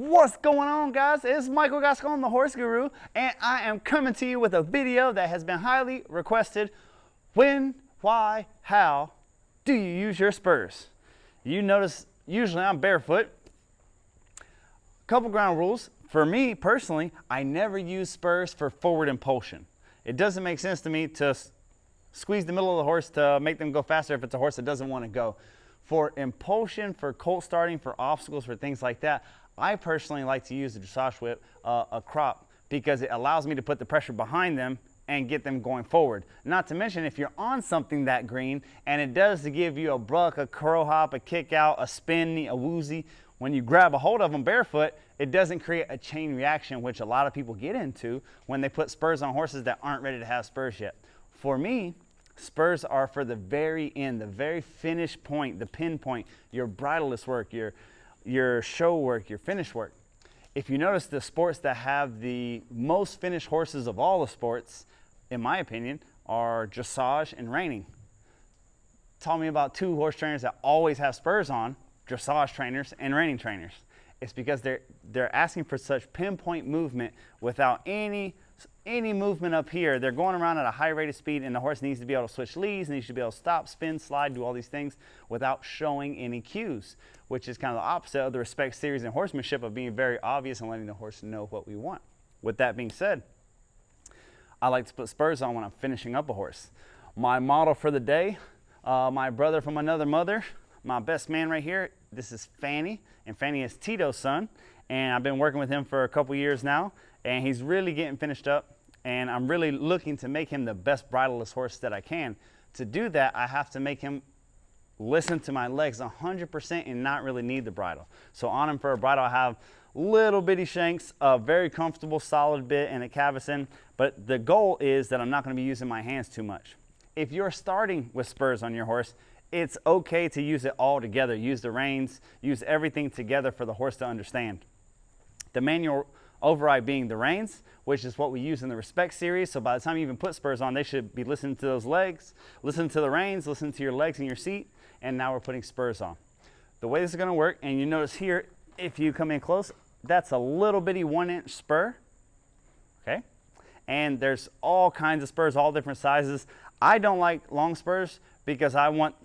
What's going on, guys? It's Michael Gascon, the Horse Guru, and I am coming to you with a video that has been highly requested. When, why, how do you use your spurs? You notice usually I'm barefoot. Couple ground rules. For me personally, I never use spurs for forward impulsion. It doesn't make sense to me to squeeze the middle of the horse to make them go faster if it's a horse that doesn't want to go. For impulsion, for colt starting, for obstacles, for things like that, I personally like to use the dressage whip, a crop, because it allows me to put the pressure behind them and get them going forward. Not to mention, if you're on something that green and it does to give you a buck, a curl hop, a kick out, a spin, a woozy, when you grab a hold of them barefoot, it doesn't create a chain reaction, which a lot of people get into when they put spurs on horses that aren't ready to have spurs yet. For me, spurs are for the very end, the very finish point, the pinpoint, your bridleless work, your show work, your finish work. If you notice, the sports that have the most finished horses of all the sports, in my opinion, are dressage and reining. Tell me about two horse trainers that always have spurs on, dressage trainers and reining trainers. It's because they're asking for such pinpoint movement without any movement up here. They're going around at a high rate of speed, and the horse needs to be able to switch leads, and he should be able to stop, spin, slide, do all these things without showing any cues, which is kind of the opposite of the respect series and horsemanship of being very obvious and letting the horse know what we want. With that being said, I like to put spurs on when I'm finishing up a horse. My model for the day, my brother from another mother, my best man right here, this is Fanny, and Fanny is Tito's son, and I've been working with him for a couple years now, and he's really getting finished up, and I'm really looking to make him the best bridleless horse that I can. To do that, I have to make him listen to my legs 100% and not really need the bridle. So on him for a bridle, I have little bitty shanks, a very comfortable solid bit, and a cavesson, but the goal is that I'm not going to be using my hands too much. If you're starting with spurs on your horse, it's okay to use it all together. Use the reins, use everything together for the horse to understand. The manual override being the reins, which is what we use in the respect series. So by the time you even put spurs on, they should be listening to those legs, listen to the reins, listen to your legs in your seat, and now we're putting spurs on. The way this is gonna work, and you notice here, if you come in close, that's a little bitty 1-inch spur, okay? And there's all kinds of spurs, all different sizes. I don't like long spurs because I want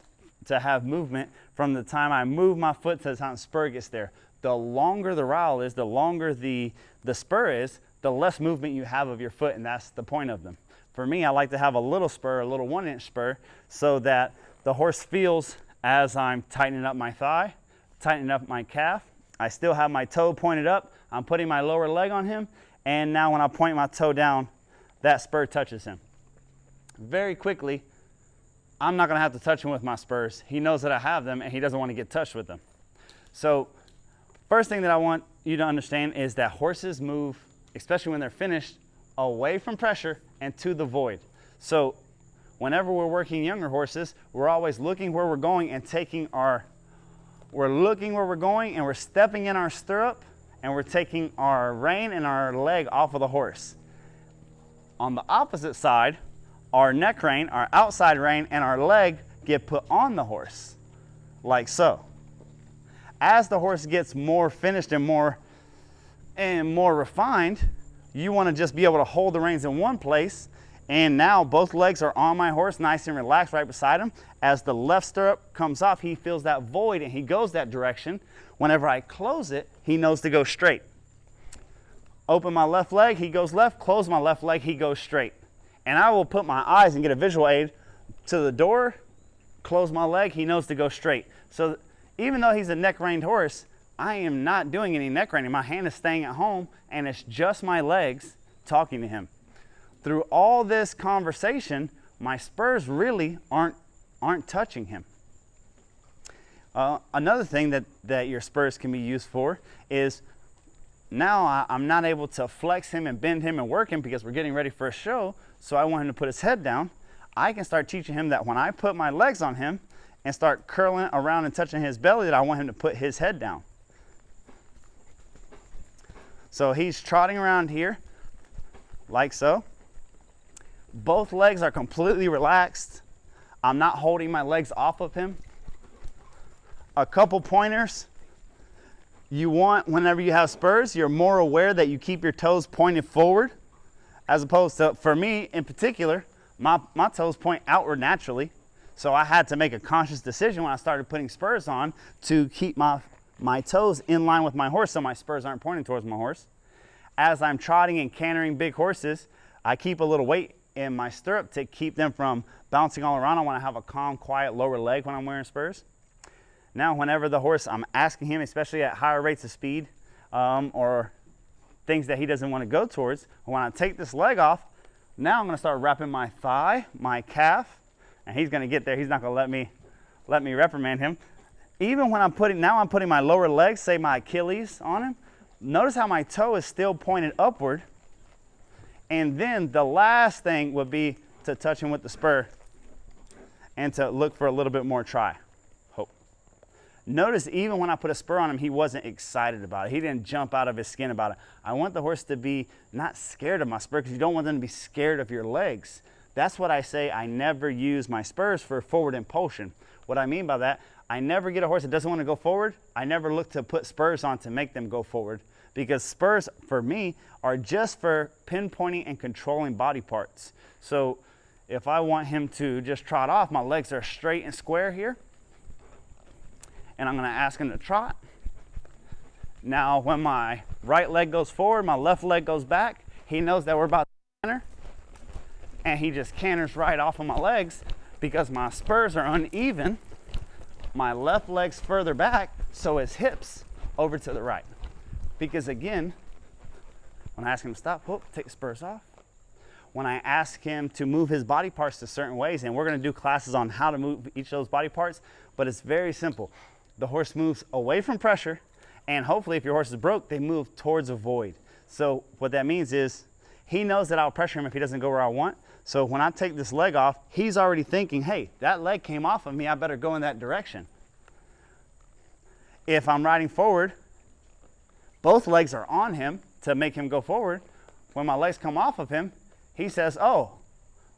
to have movement from the time I move my foot to the time the spur gets there. The longer the rowel is, the longer the spur is, the less movement you have of your foot, and that's the point of them. For me, I like to have a little spur, a little 1-inch spur, so that the horse feels as I'm tightening up my thigh, tightening up my calf. I still have my toe pointed up. I'm putting my lower leg on him, and now when I point my toe down, that spur touches him. Very quickly, I'm not gonna have to touch him with my spurs. He knows that I have them, and he doesn't want to get touched with them. So first thing that I want you to understand is that horses move, especially when they're finished, away from pressure and to the void. So whenever we're working younger horses, we're always looking where we're going and we're looking where we're going, and we're stepping in our stirrup, and we're taking our rein and our leg off of the horse. On the opposite side, our neck rein, our outside rein, and our leg get put on the horse, like so. As the horse gets more finished and more refined, you want to just be able to hold the reins in one place, and now both legs are on my horse, nice and relaxed right beside him. As the left stirrup comes off, he feels that void and he goes that direction. Whenever I close it, he knows to go straight. Open my left leg, he goes left. Close my left leg, he goes straight. And I will put my eyes and get a visual aid to the door, close my leg, he knows to go straight. So even though he's a neck-reined horse, I am not doing any neck reining. My hand is staying at home, and it's just my legs talking to him. Through all this conversation, my spurs really aren't touching him. Another thing that your spurs can be used for is, now I'm not able to flex him and bend him and work him because we're getting ready for a show, so I want him to put his head down. I can start teaching him that when I put my legs on him and start curling around and touching his belly, that I want him to put his head down. So he's trotting around here, like so. Both legs are completely relaxed. I'm not holding my legs off of him. A couple pointers. You want, whenever you have spurs, you're more aware that you keep your toes pointed forward, as opposed to, for me in particular, my toes point outward naturally. So I had to make a conscious decision when I started putting spurs on to keep my toes in line with my horse so my spurs aren't pointing towards my horse. As I'm trotting and cantering big horses, I keep a little weight in my stirrup to keep them from bouncing all around. I want to have a calm, quiet lower leg when I'm wearing spurs. Now, whenever the horse, I'm asking him, especially at higher rates of speed or things that he doesn't want to go towards, when I take this leg off, now I'm going to start wrapping my thigh, my calf, and he's going to get there. He's not going to let me reprimand him. Even when I'm putting my lower leg, say my Achilles on him, notice how my toe is still pointed upward. And then the last thing would be to touch him with the spur and to look for a little bit more try. Hope. Notice even when I put a spur on him, he wasn't excited about it. He didn't jump out of his skin about it. I want the horse to be not scared of my spur, because you don't want them to be scared of your legs. That's what I say. I never use my spurs for forward impulsion. What I mean by that, I never get a horse that doesn't want to go forward. I never look to put spurs on to make them go forward, because spurs for me are just for pinpointing and controlling body parts. So if I want him to just trot off, my legs are straight and square here, and I'm going to ask him to trot. Now when my right leg goes forward, my left leg goes back, he knows that we're about to canter, and he just canters right off of my legs. Because my spurs are uneven, my left leg's further back, so his hips over to the right. Because again, when I ask him to stop, whoop, take the spurs off. When I ask him to move his body parts to certain ways, and we're going to do classes on how to move each of those body parts, but it's very simple. The horse moves away from pressure, and hopefully if your horse is broke, they move towards a void. So what that means is he knows that I'll pressure him if he doesn't go where I want. So when I take this leg off, he's already thinking, hey, that leg came off of me, I better go in that direction. If I'm riding forward, both legs are on him to make him go forward. When my legs come off of him, he says, oh,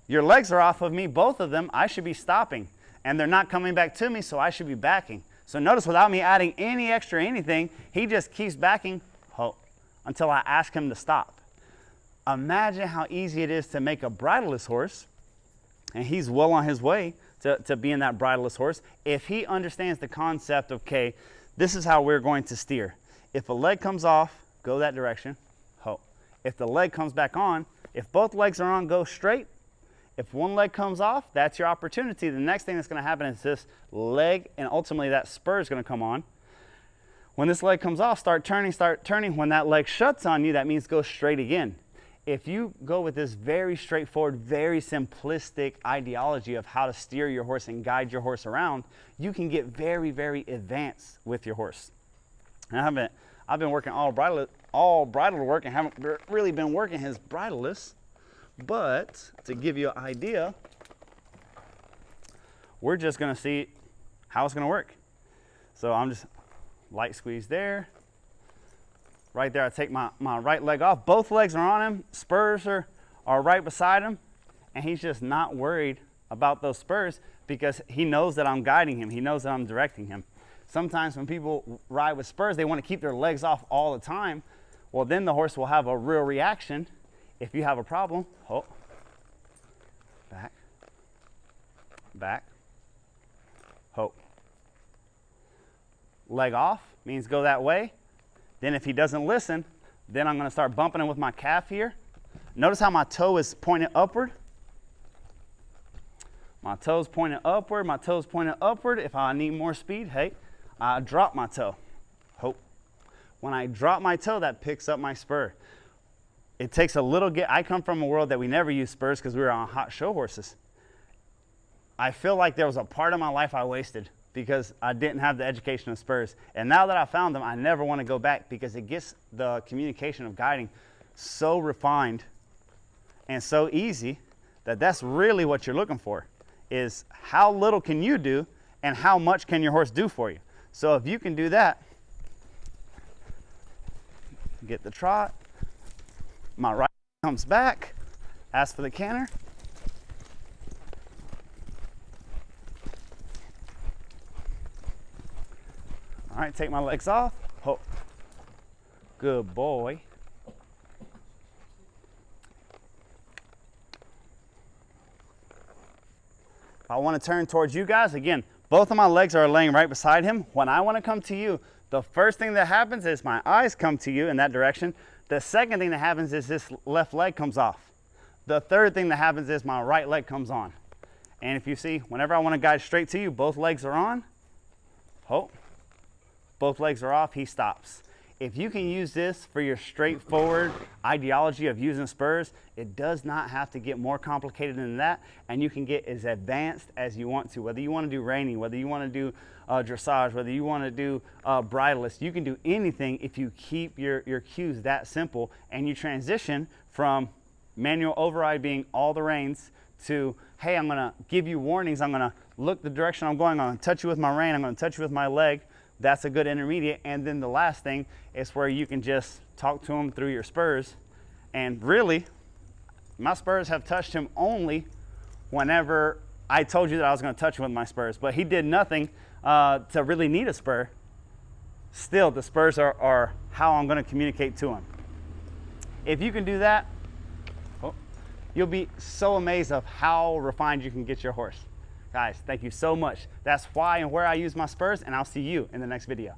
your legs are off of me, both of them, I should be stopping. And they're not coming back to me, so I should be backing. So notice without me adding any extra anything, he just keeps backing until I ask him to stop. Imagine how easy it is to make a bridleless horse, and he's well on his way to being that bridleless horse, if he understands the concept of, okay, this is how we're going to steer. If a leg comes off, go that direction, ho. If the leg comes back on, if both legs are on, go straight. If one leg comes off, that's your opportunity. The next thing that's going to happen is this leg, and ultimately that spur is going to come on. When this leg comes off, start turning, start turning. When that leg shuts on you, that means go straight again. If you go with this very straightforward, very simplistic ideology of how to steer your horse and guide your horse around, you can get very, very advanced with your horse. And I've been working all bridle work and haven't really been working his bridleless. But to give you an idea, we're just going to see how it's going to work. So I'm just light squeeze there. Right there, I take my right leg off. Both legs are on him. Spurs are right beside him. And he's just not worried about those spurs because he knows that I'm guiding him. He knows that I'm directing him. Sometimes when people ride with spurs, they want to keep their legs off all the time. Well, then the horse will have a real reaction. If you have a problem, back, back, leg off means go that way. Then if he doesn't listen, then I'm going to start bumping him with my calf here. Notice how my toe is pointed upward. My toe's pointed upward, my toe's pointed upward. If I need more speed, hey, I drop my toe. When I drop my toe, that picks up my spur. It takes a little I come from a world that we never used spurs because we were on hot show horses. I feel like there was a part of my life I wasted because I didn't have the education of spurs. And now that I found them, I never want to go back because it gets the communication of guiding so refined and so easy that that's really what you're looking for, is how little can you do and how much can your horse do for you. So if you can do that, get the trot, my right comes back, ask for the canter. All right, take my legs off, Good boy. If I want to turn towards you guys, again, both of my legs are laying right beside him. When I want to come to you, the first thing that happens is my eyes come to you in that direction. The second thing that happens is this left leg comes off. The third thing that happens is my right leg comes on. And if you see, whenever I want to guide straight to you, both legs are on. Oh, both legs are off, he stops. If you can use this for your straightforward ideology of using spurs, it does not have to get more complicated than that, and you can get as advanced as you want to. Whether you want to do reining, whether you want to do dressage, whether you want to do bridleless, you can do anything if you keep your cues that simple, and you transition from manual override being all the reins to, hey, I'm going to give you warnings, I'm going to look the direction I'm going, I'm going to touch you with my rein, I'm going to touch you with my leg. That's a good intermediate. And then the last thing is where you can just talk to him through your spurs. And really, my spurs have touched him only whenever I told you that I was going to touch him with my spurs. But he did nothing to really need a spur. Still, the spurs are how I'm going to communicate to him. If you can do that, you'll be so amazed of how refined you can get your horse. Guys, thank you so much. That's why and where I use my spurs, and I'll see you in the next video.